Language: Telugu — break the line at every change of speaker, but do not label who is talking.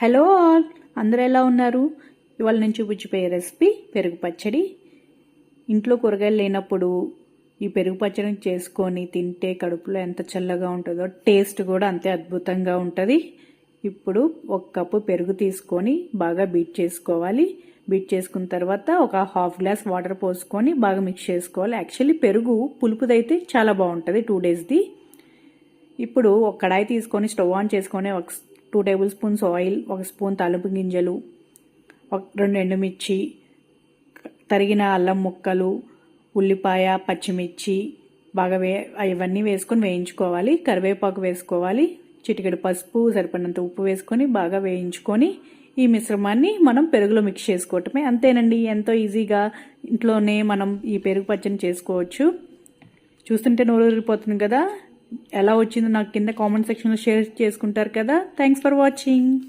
హలో ఆల్, అందరూ ఎలా ఉన్నారు? ఇవాళ నేను చూపించిపోయే రెసిపీ పెరుగు పచ్చడి. ఇంట్లో కూరగాయలు లేనప్పుడు ఈ పెరుగు పచ్చడిని చేసుకొని తింటే కడుపులో ఎంత చల్లగా ఉంటుందో టేస్ట్ కూడా అంతే అద్భుతంగా ఉంటుంది. ఇప్పుడు 1 కప్పు పెరుగు తీసుకొని బాగా బీట్ చేసుకోవాలి. బీట్ చేసుకున్న తర్వాత ఒక ½ గ్లాస్ వాటర్ పోసుకొని బాగా మిక్స్ చేసుకోవాలి. యాక్చువల్లీ పెరుగు పులుపుదైతే చాలా బాగుంటుంది 2 డేస్ది. ఇప్పుడు ఒక కడాయి తీసుకొని స్టవ్ ఆన్ చేసుకొని 2 టేబుల్ స్పూన్స్ ఆయిల్, 1 స్పూన్ తాలింపు గింజలు, 2 ఎండుమిర్చి, తరిగిన అల్లం ముక్కలు, ఉల్లిపాయ, పచ్చిమిర్చి బాగా ఇవన్నీ వేసుకొని వేయించుకోవాలి. కరివేపాకు వేసుకోవాలి. చిటికెడు పసుపు, సరిపడినంత ఉప్పు వేసుకొని బాగా వేయించుకొని ఈ మిశ్రమాన్ని మనం పెరుగులో మిక్స్ చేసుకోవటమే. అంతేనండి, ఎంతో ఈజీగా ఇంట్లోనే మనం ఈ పెరుగు పచ్చడిని చేసుకోవచ్చు. చూస్తుంటే నోరూరిపోతుంది కదా. ఎలా వచ్చిందో నాకు కింద కామెంట్ సెక్షన్లో షేర్ చేసుకుంటారు కదా. Thanks for watching.